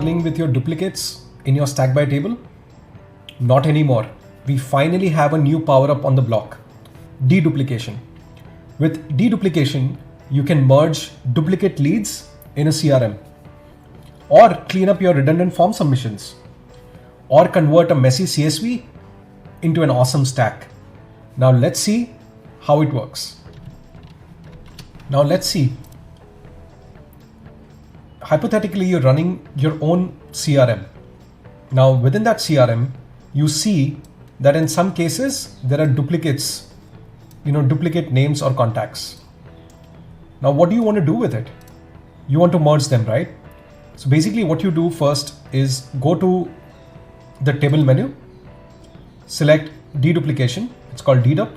struggling with your duplicates in your stack by table? Not anymore. We finally have a new power up on the block, deduplication. With deduplication, you can merge duplicate leads in a CRM, or clean up your redundant form submissions, or convert a messy CSV into an awesome stack. Now let's see how it works. Now let's see. Hypothetically, you're running your own CRM. Now within that CRM, you see that in some cases there are duplicates, duplicate names or contacts. Now what do you want to do with it? You want to merge them, right? So basically what you do first is go to the table menu, select deduplication, it's called dedup.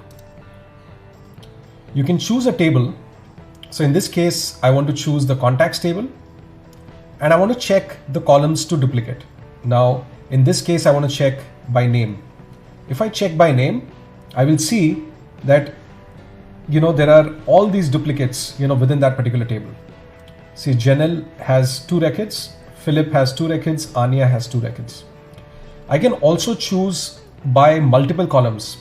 You can choose a table. So in this case, I want to choose the contacts table and I want to check the columns to duplicate. Now in this case, I want to check by name. If I check by name, I will see that there are all these duplicates within that particular table. See, Janelle has 2 records, Philip has 2 records, Anya has 2 records. I can also choose by multiple columns,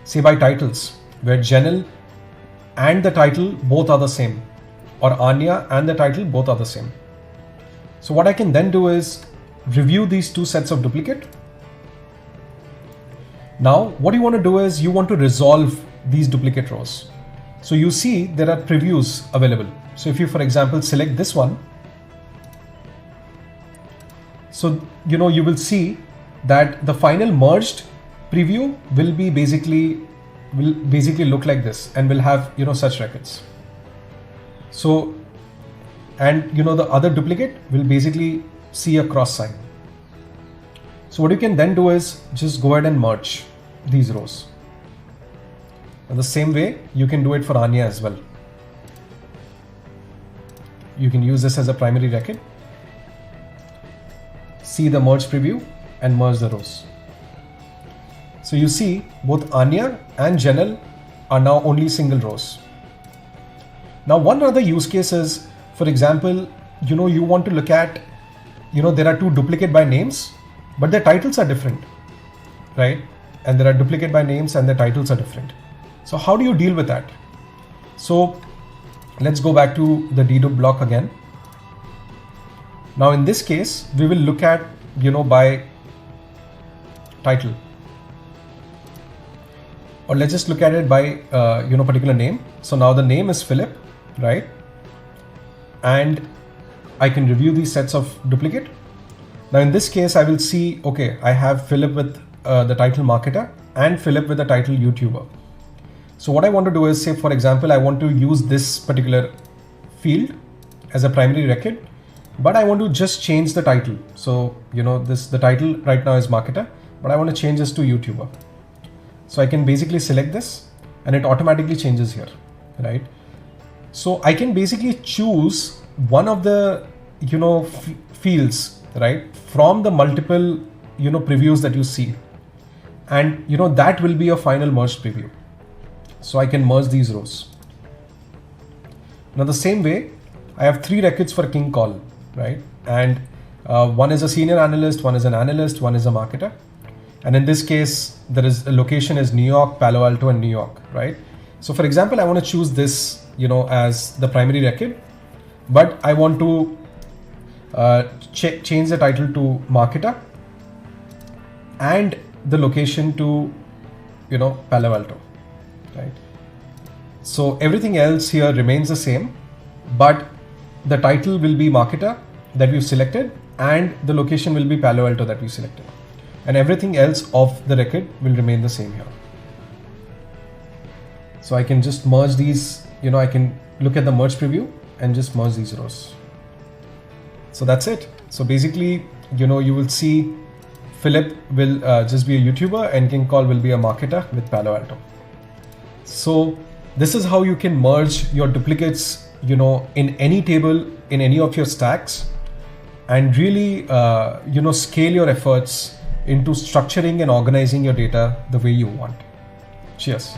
say by titles, where Janelle and the title both are the same, or Anya and the title both are the same. So what I can then do is review these 2 sets of duplicate. Now what you want to do is you want to resolve these duplicate rows. So you see there are previews available. So if you, for example, select this one, so you will see that the final merged preview will basically look like this and will have such records. So and the other duplicate will basically see a cross sign. So what you can then do is just go ahead and merge these rows. In the same way, you can do it for Anya as well. You can use this as a primary record. See the merge preview and merge the rows. So you see both Anya and Janelle are now only single rows. Now one other use case is, for example, you want to look at, there are 2 duplicate by names, but their titles are different, right? And there are duplicate by names and their titles are different. So how do you deal with that? So let's go back to the dedup block again. Now in this case, we will look at, by title, or let's just look at it by, particular name. So now the name is Philip, right? And I can review these sets of duplicate. Now in this case, I will see, okay, I have Philip with the title marketer and Philip with the title YouTuber. So what I want to do is, say for example, I want to use this particular field as a primary record, but I want to just change the title. So, the title right now is marketer, but I want to change this to YouTuber. So I can basically select this and it automatically changes here, right? So I can basically choose one of the, fields, right, from the multiple, previews that you see. And, that will be a final merged preview. So I can merge these rows. Now the same way, I have 3 records for King Call, right? And one is a senior analyst, one is an analyst, one is a marketer. And in this case, there is a location is New York, Palo Alto, and New York, right? So for example, I want to choose this, as the primary record, but I want to change the title to marketer and the location to, Palo Alto. Right. So everything else here remains the same, but the title will be marketer that we've selected and the location will be Palo Alto that we selected, and everything else of the record will remain the same here. So I can just merge these, I can look at the merge preview and just merge these rows. So that's it. So basically, you will see Philip will just be a YouTuber and King Call will be a marketer with Palo Alto. So this is how you can merge your duplicates, in any table, in any of your stacks, and really, scale your efforts into structuring and organizing your data the way you want. Cheers.